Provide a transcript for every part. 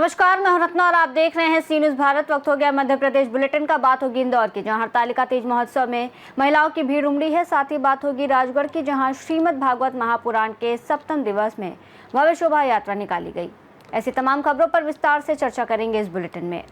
नमस्कार, मैं हूं रत्ना और आप देख रहे हैं सी न्यूज़ भारत। वक्त हो गया मध्य प्रदेश बुलेटिन का। बात होगी इंदौर की, जहां हरतालिका तीज महोत्सव में महिलाओं की भीड़ उमड़ी है। साथ ही बात होगी राजगढ़ की, जहां श्रीमद् भागवत महापुराण के सप्तम दिवस में भव्य शोभा यात्रा निकाली गई। ऐसी तमाम खबरों पर विस्तार से चर्चा करेंगे इस बुलेटिन में।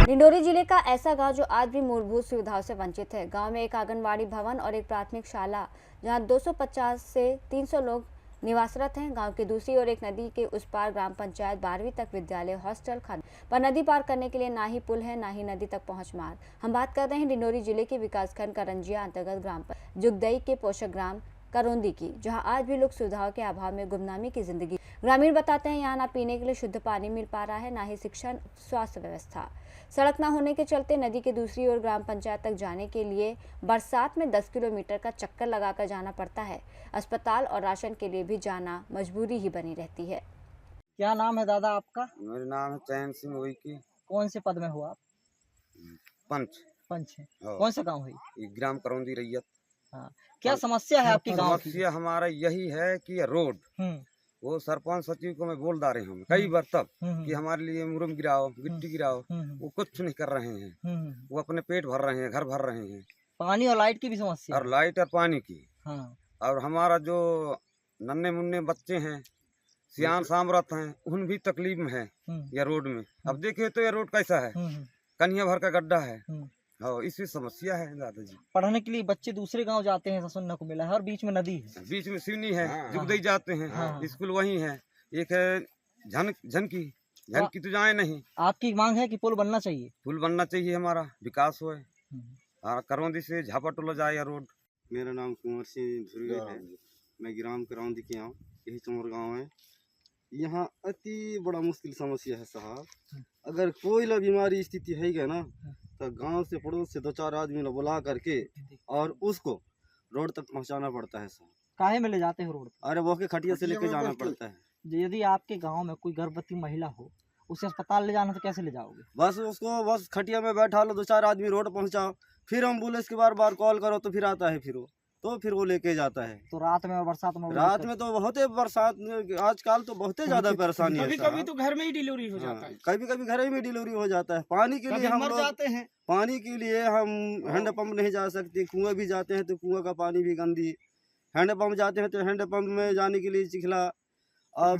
डिंडोरी जिले का ऐसा गांव जो आज भी मूलभूत सुविधाओं से वंचित है। गांव में एक आंगनबाड़ी भवन और एक प्राथमिक शाला, जहां 250 से 300 लोग निवासरत हैं। गांव की दूसरी ओर एक नदी के उस पार ग्राम पंचायत 12वीं तक विद्यालय, हॉस्टल, खाद्य पर नदी पार करने के लिए ना ही पुल है, ना ही नदी तक पहुंच मार्ग। हम बात कर रहे हैं डिंडोरी जिले के विकासखंड करंजिया अंतर्गत ग्राम जुगदई के पोषक ग्राम करौंदी की, जहां आज भी लोग सुविधाओं के अभाव में गुमनामी की जिंदगी। ग्रामीण बताते हैं, यहाँ ना पीने के लिए शुद्ध पानी मिल पा रहा है, ना ही शिक्षा, स्वास्थ्य व्यवस्था। सड़क न होने के चलते नदी के दूसरी ओर ग्राम पंचायत तक जाने के लिए बरसात में 10 किलोमीटर का चक्कर लगाकर जाना पड़ता है। अस्पताल और राशन के लिए भी जाना मजबूरी ही बनी रहती है। क्या नाम है दादा आपका? मेरा नाम है चैन सिंह उइकी। कौन से पद में हो आप? पंच। पंच है। हाँ। कौन सा गांव है? ये ग्राम करौंदी रैयत। हाँ। क्या समस्या है आपकी गांव की? समस्या हमारा यही है कि रोड, वो सरपंच सचिव को मैं बोल रहे हम कई बार तक कि हमारे लिए मुरम गिराओ, गिट्टी गिराओ, वो कुछ नहीं कर रहे हैं। वो अपने पेट भर रहे हैं, घर भर रहे हैं। पानी और लाइट की भी समस्या और लाइट और पानी की। हाँ। और हमारा जो नन्हे मुन्ने बच्चे हैं, सियान सामरत हैं, उन भी तकलीफ में है यह रोड में। अब देखिए तो यह रोड कैसा है, कन्या भर का गड्ढा है। हाँ, इसमें समस्या है दादाजी। पढ़ने के लिए बच्चे दूसरे गांव जाते हैं, ऐसा सुनने को मिला है, और बीच में नदी है। बीच में सिवनी है। हाँ। जुगदई जाते हैं। हाँ। स्कूल वही है। एक है झनकी तो जाए नहीं। आपकी मांग है कि पुल बनना चाहिए? पुल बनना चाहिए, हमारा विकास होए। करौंदी से झापाटोला जाए रोड। मेरा नाम कुंवर सिंह धुरिया है। मैं ग्राम करौंदी के हूँ, यही चमोर गांव है। यहाँ अति बड़ा मुश्किल समस्या है साहब। अगर कोई ला बीमारी स्थिति है क्या ना, तो गांव से पड़ोस से 2-4 आदमी ला बुला करके और उसको रोड तक पहुंचाना पड़ता है साहब। काहे में ले जाते हो रोड? अरे वो के खटिया से लेके जाना पड़ता है। यदि आपके गाँव में कोई गर्भवती महिला हो, उसे अस्पताल ले जाना तो कैसे ले जाओगे? बस उसको बस खटिया में बैठा लो, 2-4 आदमी रोड पहुंचाओ, फिर एम्बुलेंस के बार बार कॉल करो तो फिर आता है, फिर वो लेके जाता है। तो रात में और बरसात में? रात में तो बहुत बरसात, आजकल तो बहुत ज्यादा परेशानी है। कभी तो घर में ही डिलीवरी हो जाता है। कभी कभी घर में डिलीवरी हो जाता है। पानी के लिए हम मर लोग जाते हैं। पानी के लिए हम हैंडपंप नहीं जा सकते। कुआं भी जाते हैं तो कुआं का पानी भी गंदी। हैंडपंप जाते हैं तो हैंडपंप में जाने के लिए चिखला। अब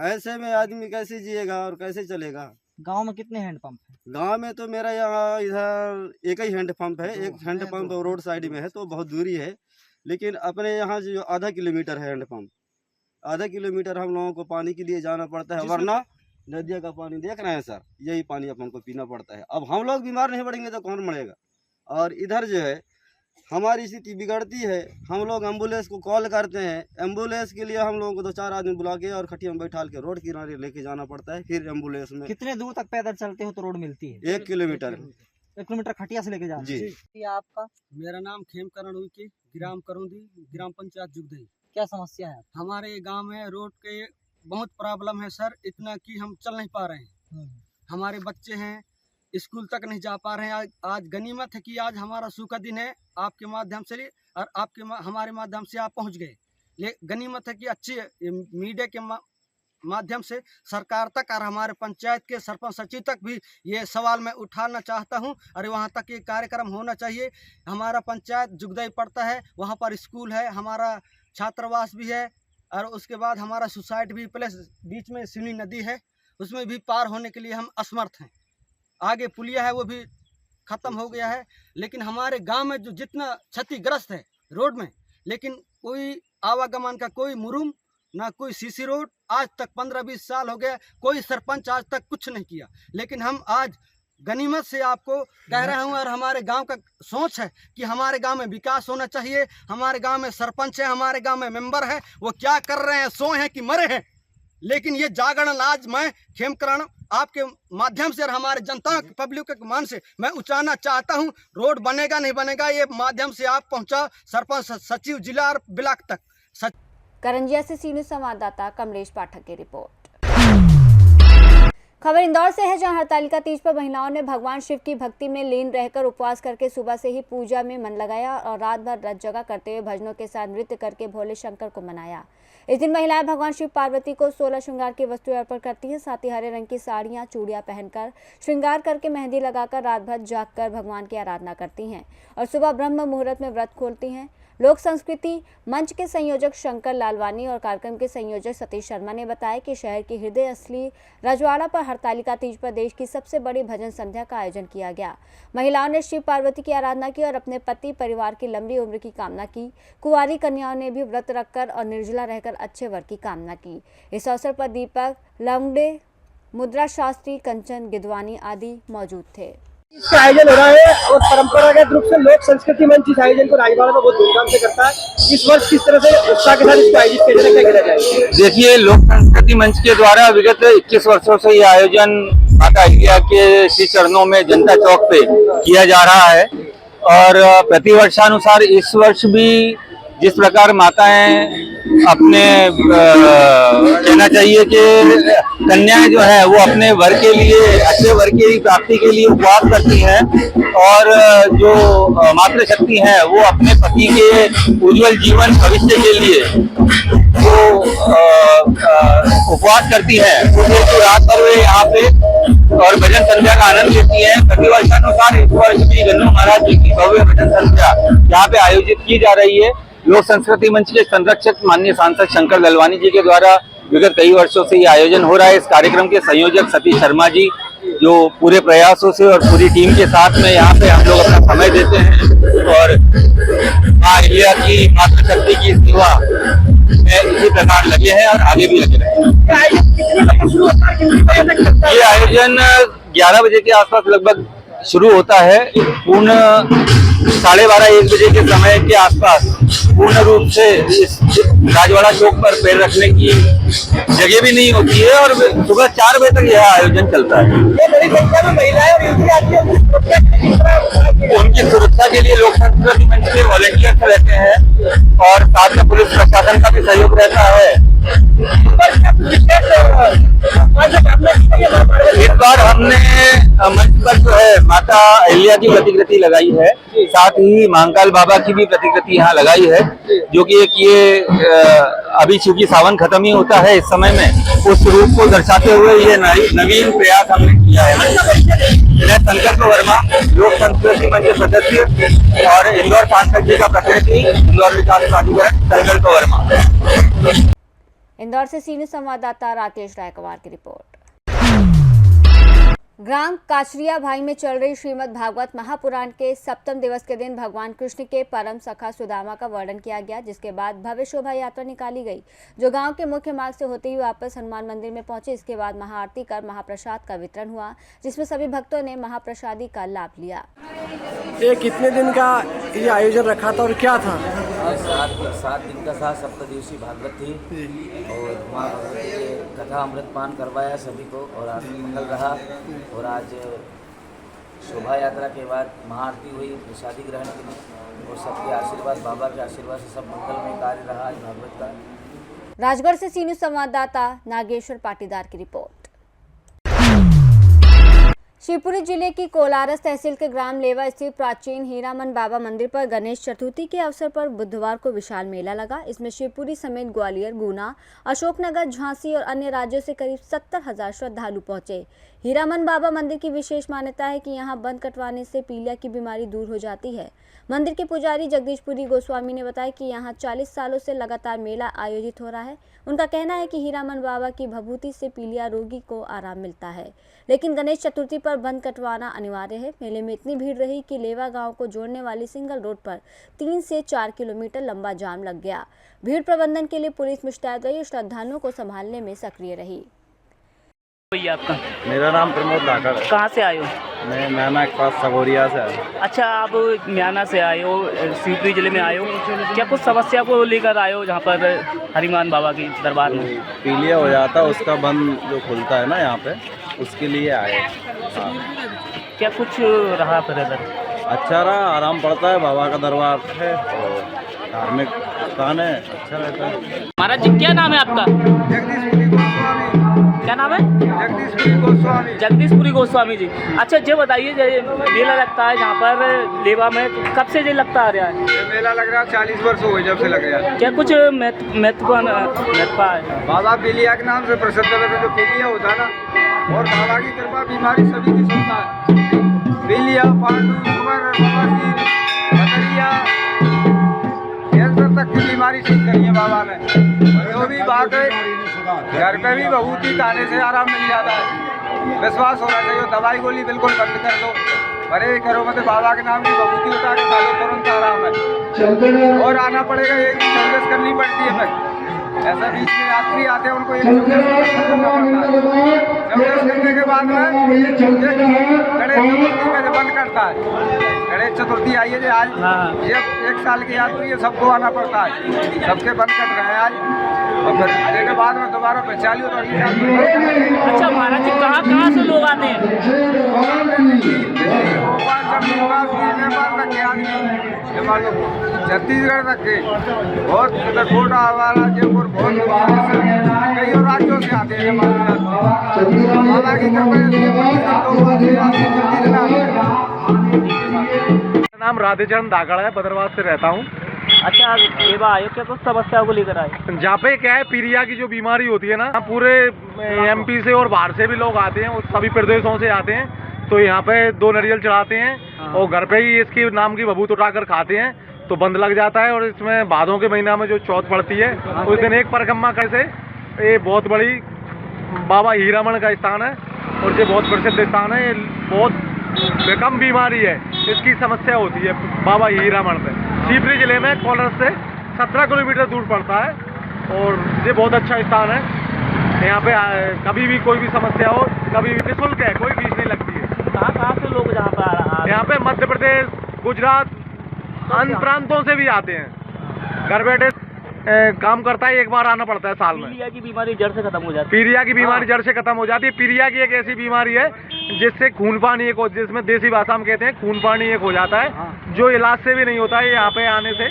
ऐसे में आदमी कैसे जिएगा और कैसे चलेगा? गांव में कितने हैंडपंप हैं? गांव में तो मेरा यहाँ इधर एक ही हैंडपंप है। एक हैंडपंप रोड साइड में है तो बहुत दूरी है, लेकिन अपने यहाँ जो आधा किलोमीटर है हैंडपंप, आधा किलोमीटर हम लोगों को पानी के लिए जाना पड़ता है। वरना नदिया का पानी देख रहे हैं सर, यही पानी अपन को पीना पड़ता है। अब हम लोग बीमार नहीं पड़ेंगे तो कौन मरेगा? और इधर जो है हमारी स्थिति बिगड़ती है। हम लोग एम्बुलेंस को कॉल करते हैं, एम्बुलेंस के लिए हम लोगों को 2-4 आदमी बुला के और खटिया में बैठा के रोड किनारे लेके जाना पड़ता है। फिर एम्बुलेंस में कितने दूर तक पैदल चलते हो तो रोड मिलती है? 1 किलोमीटर। 1 किलोमीटर खटिया से लेके जाते जी। हैं। आपका? मेरा नाम खेमकरण उइकी, ग्राम करौंदी, ग्राम पंचायत जुगदई। क्या समस्या है? हमारे गांव में रोड के बहुत प्रॉब्लम है सर, इतना कि हम चल नहीं पा रहे हैं। हमारे बच्चे हैं, स्कूल तक नहीं जा पा रहे हैं। आज गनीमत है कि आज हमारा सूखा दिन है, आपके माध्यम से और हमारे माध्यम से आप पहुंच गए। गनीमत है कि अच्छी मीडिया के माध्यम से सरकार तक और हमारे पंचायत के सरपंच सचिव तक भी ये सवाल मैं उठाना चाहता हूं। और वहां तक ये कार्यक्रम होना चाहिए। हमारा पंचायत जुगदई पड़ता है, वहां पर स्कूल है, हमारा छात्रावास भी है, और उसके बाद हमारा सोसाइटी भी, प्लस बीच में सिवनी नदी है, उसमें भी पार होने के लिए हम असमर्थ हैं। आगे पुलिया है वो भी खत्म हो गया है। लेकिन हमारे गांव में जो जितना क्षतिग्रस्त है रोड में, लेकिन कोई आवागमन का कोई मुरुम ना, कोई सीसी रोड। आज तक 15-20 साल हो गए, कोई सरपंच आज तक कुछ नहीं किया। लेकिन हम आज गनीमत से आपको कह रहा हूँ, और हमारे गांव का सोच है कि हमारे गांव में विकास होना चाहिए। हमारे गांव में सरपंच है, हमारे गांव में मेंबर है, वो क्या कर रहे हैं, सोए हैं कि मरे हैं। लेकिन ये जागरण आज मैं खेमकरण आपके माध्यम से और हमारे जनता पब्लिक के मान से मैं उचारना चाहता हूं। रोड बनेगा नहीं बनेगा, ये माध्यम से आप पहुंचा सरपंच सचिव जिला और ब्लॉक तक। करंजिया से सी न्यूज़ संवाददाता कमलेश पाठक की रिपोर्ट। खबर इंदौर से है, जहां हरतालिका तीज पर महिलाओं ने भगवान शिव की भक्ति में लीन रहकर उपवास करके सुबह से ही पूजा में मन लगाया और रात भर रत जगा करते हुए भजनों के साथ नृत्य करके भोले शंकर को मनाया। इस दिन महिलाएं भगवान शिव पार्वती को 16 श्रृंगार की वस्तुएं अर्पण करती हैं। साथ ही हरे रंग की साड़ियां चूड़ियां पहनकर श्रृंगार करके मेहंदी लगाकर रात भर जागकर भगवान की आराधना करती हैं और सुबह ब्रह्म मुहूर्त में व्रत खोलती हैं। लोक संस्कृति मंच के संयोजक शंकर लालवानी और कार्यक्रम के संयोजक सतीश शर्मा ने बताया कि शहर की हृदय असली रजवाड़ा पर हरतालिका तीज पर देश की सबसे बड़ी भजन संध्या का आयोजन किया गया। महिलाओं ने शिव पार्वती की आराधना की और अपने पति परिवार की लंबी उम्र की कामना की। कुंवारी कन्याओं ने भी व्रत रखकर और निर्जला रहकर अच्छे वर की कामना की। इस अवसर पर दीपक लवंगडे, मुद्रा शास्त्री, कंचन गिदवानी आदि मौजूद थे। इसका आयोजन हो रहा है और परंपरागत रूप से लोक संस्कृति मंच इस आयोजन को राजवाड़ा में बहुत धूमधाम से करता है। इस वर्ष किस तरह से उत्साह के साथ इसको आयोजित किया जाए, क्या जाए? देखिए, लोक संस्कृति मंच के द्वारा विगत 21 वर्षों से ये आयोजन माता अहिल्या के श्री चरणों में जनता चौक पे किया जा रहा है और प्रतिवर्षानुसार इस वर्ष भी जिस प्रकार माताएं अपने कहना चाहिए कि कन्याएं जो है वो अपने वर के लिए, अच्छे वर की प्राप्ति के लिए उपवास करती हैं और जो मातृशक्ति है वो अपने पति के उज्जवल जीवन भविष्य के लिए वो उपवास करती है। तो रात भर वे यहाँ पे और भजन संध्या का आनंद लेती हैं। प्रतिवर्षानुसार इस वर्ष भी गन्नू महाराज जी की भव्य भजन संध्या यहाँ पे आयोजित की जा रही है। लोक संस्कृति मंच के संरक्षक माननीय सांसद शंकर ललवानी जी के द्वारा विगत कई वर्षों से ये आयोजन हो रहा है। इस कार्यक्रम के संयोजक सतीश शर्मा जी जो पूरे प्रयासों से और पूरी टीम के साथ में यहाँ पे हम लोग अपना समय देते हैं और माँ अहिल्या की मातृशक्ति की सेवा में इसी प्रकार लगे हैं और आगे भी लगे रहेंगे। ये आयोजन 11 बजे के आसपास लगभग शुरू होता है। पूर्ण 12:30-1 बजे के समय के आसपास पूर्ण रूप से इस राजवाड़ा चौक पर पैर रखने की जगह भी नहीं होती है और सुबह 4 बजे तक यह आयोजन चलता है। उनकी सुरक्षा के लिए लोक संस्कृति मंच के वॉलंटियर्स रहते हैं और साथ में पुलिस प्रशासन का भी सहयोग रहता है। इस बार हमने मंच पर जो है माता अहिल्या की प्रतिकृति लगाई है, साथ ही महाकाल बाबा की भी प्रतिकृति यहाँ लगाई है, जो कि एक ये अभी चूंकि सावन खत्म ही होता है इस समय में, उस रूप को दर्शाते हुए ये नवीन प्रयास हमने किया है। मैं संकल्प वर्मा, लोक संस्कृति मंच सदस्य और इंदौर सांसद जी का प्रतिनिधि, इंदौर विकास प्राधिकरण, संकल्प वर्मा। इंदौर से सीनियर संवाददाता राकेश रायकवार की रिपोर्ट। ग्राम काचरिया भाई में चल रही श्रीमद् भागवत महापुराण के सप्तम दिवस के दिन भगवान कृष्ण के परम सखा सुदामा का वर्णन किया गया, जिसके बाद भव्य शोभा यात्रा निकाली गई जो गांव के मुख्य मार्ग से होते हुए वापस हनुमान मंदिर में पहुंचे। इसके बाद महाआरती कर महाप्रसाद का वितरण हुआ, जिसमें सभी भक्तों ने महाप्रसादी का लाभ लिया। ये कितने दिन का ये आयोजन रखा था और क्या था? 7 दिन का था, सप्तदिवसीय भागवत थी और माँ भगवती के कथा अमृतपान करवाया सभी को और आरती मंगल रहा। और आज शोभा यात्रा के बाद महाआरती हुई प्रसादी ग्रहण के लिए और सबके आशीर्वाद, बाबा के आशीर्वाद से सब मंगलमय कार्य रहा आज भागवत का। राजगढ़ से सीनियर संवाददाता नागेश्वर पाटीदार की रिपोर्ट। शिवपुरी जिले की कोलारस तहसील के ग्राम लेवा स्थित प्राचीन हीरामन बाबा मंदिर पर गणेश चतुर्थी के अवसर पर बुधवार को विशाल मेला लगा। इसमें शिवपुरी समेत ग्वालियर, गुना, अशोकनगर, झांसी और अन्य राज्यों से करीब 70,000 श्रद्धालु पहुंचे। हीरामन बाबा मंदिर की विशेष मान्यता है कि यहां बंद कटवाने से पीलिया की बीमारी दूर हो जाती है। मंदिर के पुजारी जगदीशपुरी गोस्वामी ने बताया कि यहां 40 सालों से लगातार मेला आयोजित हो रहा है। उनका कहना है कि हीरामन बाबा की भभूति से पीलिया रोगी को आराम मिलता है, लेकिन गणेश चतुर्थी पर बंद कटवाना अनिवार्य है। मेले में इतनी भीड़ रही कि लेवा गांव को जोड़ने वाली सिंगल रोड पर 3 से 4 किलोमीटर लंबा जाम लग गया। भीड़ प्रबंधन के लिए पुलिस मुस्तैद रही और श्रद्धालुओं को संभालने में सक्रिय रही। आपका? मेरा नाम प्रमोद धाकड़ है। कहाँ से आए हो? मैं म्याना के पास सगोरिया से आया। अच्छा, आप म्याना से आए हो, शिवपुरी जिले में आए हो, क्या कुछ समस्या को लेकर आए हो जहाँ पर हरिमान बाबा की दरबार में? पीलिया हो जाता है, उसका बंद जो खुलता है ना यहाँ पे, उसके लिए आए। हाँ। क्या कुछ रहा फिर इधर? अच्छा रहा, आराम पड़ता है, बाबा का दरबार है और धार्मिक स्थान है, अच्छा रहता है। महाराज जी, क्या नाम है आपका? क्या नाम है? जगदीशपुरी गोस्वामी। जगदीशपुरी गोस्वामी जी। अच्छा ये बताइए, जो मेला लगता है जहाँ पर लेवा में, तो कब से ये लगता आ रहा है? ये मेला लग रहा है 40 वर्ष हो गए जब से लग रहा है। क्या कुछ महत्व है? बाबा पीलिया के नाम से प्रसिद्ध है, जो पीलिया होता है ना, और बाबा की कृपा बीमारी सभी की सुनता है। पीलिया, पांडु, सुगर, बवासीर, पथरिया, कैंसर तक की बीमारी ठीक करी है बाबा ने। जो भी बात है, घर पे भी बहूती खाने से आराम मिल जाता है। विश्वास होना चाहिए, दवाई गोली बिल्कुल बंद कर दो, अरे करो मतलब बाबा के नाम की बहूती उठा के खा लो, तुरंत आराम है। और आना पड़ेगा, एक सर्विस करनी पड़ती है भाई। ऐसा बीच में यात्री आते हैं, उनको एक सर्विस करना पड़ता है। सर्विस करने के बाद में गणेश चतुर्थी का जो बंद करता है, गणेश चतुर्थी आई है जो आज, ये 1 साल की यात्री है, सबको आना पड़ता है, सबके बंद कर रहे हैं आज। और फिर आने के बाद में दोबारा फिर चालू तो अगली साल। अच्छा महाराज जी, कहाँ से लोग आते हैं? छत्तीसगढ़ तक के बहुत कोटा, हमारा जयपुर, बहुत कई और राज्यों से आते हैं। बाबा की नाम राधेचरण दागड़ है, बदरवास से रहता हूँ। अच्छा, लेवा आए, क्या कुछ समस्याओं को लेकर आए? जहाँ पे क्या है, पीलिया की जो बीमारी होती है ना, पूरे एमपी से और बाहर से भी लोग आते हैं, और सभी प्रदेशों से आते हैं। तो यहाँ पे 2 नारियल चढ़ाते हैं और घर पे ही इसकी नाम की भभूत उठाकर खाते हैं, तो बंद लग जाता है। और इसमें भादों के महीना में जो चौथ पड़ती है, उस दिन एक परिक्रमा कैसे, ये बहुत बड़ी बाबा हीरामण का स्थान है, और ये बहुत प्रसिद्ध स्थान है। ये बहुत बेकम बीमारी है, इसकी समस्या होती है बाबा हीरामण में। शिवपुरी जिले में कोलार से 17 किलोमीटर दूर पड़ता है, और ये बहुत अच्छा स्थान है। यहाँ पे कभी भी कोई भी समस्या हो, कभी भी निःशुल्क है, कोई फीस नहीं लगती है। कहाँ से लोग जहाँ पर यहाँ पे मध्य प्रदेश, गुजरात, अन्य प्रांतों से भी आते हैं। घर बैठे काम करता है, एक बार आना पड़ता है साल में। पीलिया की बीमारी जड़ से खत्म हो जाती है। पीलिया की बीमारी जड़ से खत्म हो जाती है। पीलिया की एक ऐसी बीमारी है जिससे खून पानी एक, जिसमें देसी भाषा में कहते हैं खून पानी एक हो जाता है, जो इलाज से भी नहीं होता है, यहाँ पे आने से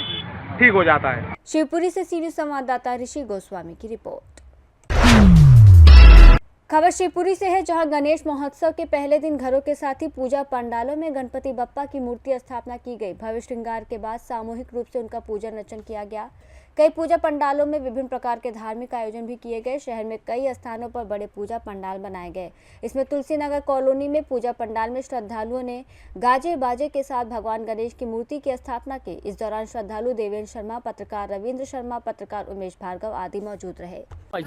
ठीक हो जाता है। शिवपुरी से सीनियर संवाददाता ऋषि गोस्वामी की रिपोर्ट। खबर शिवपुरी से है, जहां गणेश महोत्सव के पहले दिन घरों के साथ ही पूजा पंडालों में गणपति बप्पा की मूर्ति स्थापना की गई। भव्य श्रृंगार के बाद सामूहिक रूप से उनका पूजन अर्चन किया गया। कई पूजा पंडालों में विभिन्न प्रकार के धार्मिक आयोजन भी किए गए। शहर में कई स्थानों पर बड़े पूजा पंडाल बनाए गए। इसमें तुलसी नगर कॉलोनी में पूजा पंडाल में श्रद्धालुओं ने गाजे बाजे के साथ भगवान गणेश की मूर्ति की स्थापना की। इस दौरान श्रद्धालु देवेंद्र शर्मा, पत्रकार रविंद्र शर्मा, पत्रकार उमेश भार्गव आदि मौजूद रहे।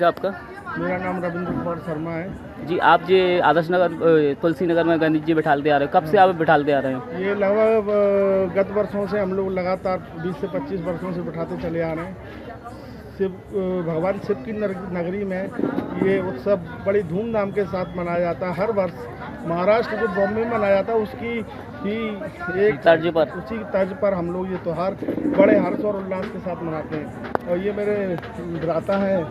आपका? मेरा नाम रविंद्र कुमार शर्मा है जी। आप ये आदर्श नगर तुलसी नगर में गणेश जी बिठालते आ रहे हो, कब से आप बिठालते आ रहे हैं? ये लगभग गत वर्षों से हम लोग लगातार 20 से 25 वर्षों से बिठाते चले आ रहे हैं। भगवान शिव की नगरी में ये उत्सव बड़ी धूमधाम के साथ मनाया जाता है। हर वर्ष महाराष्ट्र जो बॉम्बे में मनाया जाता है, उसकी ही एक तर्ज पर, उसी की तर्ज पर हम लोग ये त्यौहार बड़े हर्ष और उल्लास के साथ मनाते हैं। और ये मेरे भ्राता हैं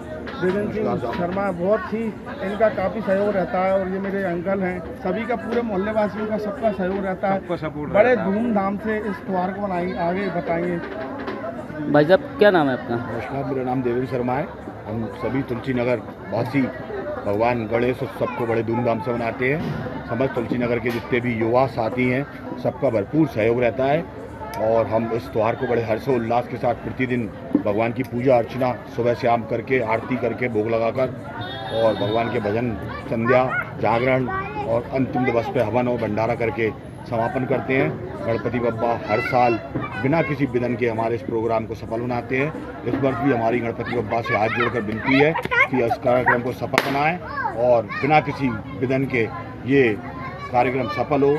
देवेंद्र सिंह शर्मा, बहुत ही इनका काफ़ी सहयोग रहता है। और ये मेरे अंकल हैं, सभी का, पूरे मोहल्ले वासियों का सबका सहयोग रहता है। बड़े धूमधाम से इस त्यौहार को मनाएंगे, आगे बताएंगे। भाई साहब क्या नाम है आपका? नमस्कार, मेरा नाम देवेंद्र शर्मा है। हम सभी तुलसी नगर वासी भगवान गणेश उत्सव को बड़े धूमधाम से मनाते हैं। समस्त तुलसी नगर के जितने भी युवा साथी हैं, सबका भरपूर सहयोग रहता है। और हम इस त्यौहार को बड़े हर्षोल्लास के साथ प्रतिदिन भगवान की पूजा अर्चना सुबह शाम करके, आरती करके, भोग लगाकर, और भगवान के भजन, संध्या, जागरण और अंतिम दिवस पे हवन और भंडारा करके समापन करते हैं। गणपति बप्पा हर साल बिना किसी विघ्न के हमारे इस प्रोग्राम को सफल बनाते हैं। इस वर्ष भी हमारी गणपति बप्पा से हाथ जोड़कर विनती है कि इस कार्यक्रम को सफल बनाएं और बिना किसी विघ्न के ये कार्यक्रम सफल हो।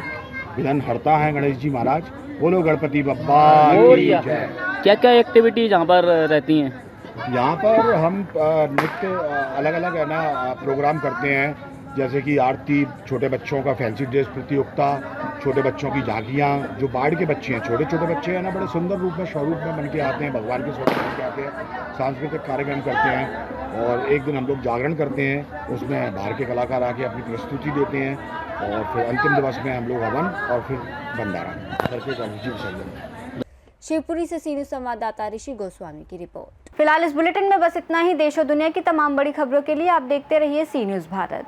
विघ्न हरता है गणेश जी महाराज। बोलो गणपति बप्पा की जय। क्या क्या एक्टिविटी यहाँ पर रहती हैं? यहाँ पर हम नित्य अलग अलग है ना प्रोग्राम करते हैं, जैसे कि आरती, छोटे बच्चों का फैंसी ड्रेस प्रतियोगिता, छोटे बच्चों की झांकियाँ। जो बाढ़ के बच्चे हैं, छोटे छोटे बच्चे हैं ना, बड़े सुंदर रूप में, स्वरूप में बन के आते हैं, भगवान के स्वरूप बन के आते हैं। सांस्कृतिक कार्यक्रम करते हैं। और एक दिन हम लोग जागरण करते हैं, उसमें बाहर के कलाकार आके अपनी प्रस्तुति देते हैं। और फिर अंतिम दिवस में हम लोग हवन और फिर भंडारा करके गणेश जी विसर्जन। शिवपुरी से सीनियर संवाददाता ऋषि गोस्वामी की रिपोर्ट। फिलहाल इस बुलेटिन में बस इतना ही। देश और दुनिया की तमाम बड़ी खबरों के लिए आप देखते रहिए सी न्यूज़ भारत।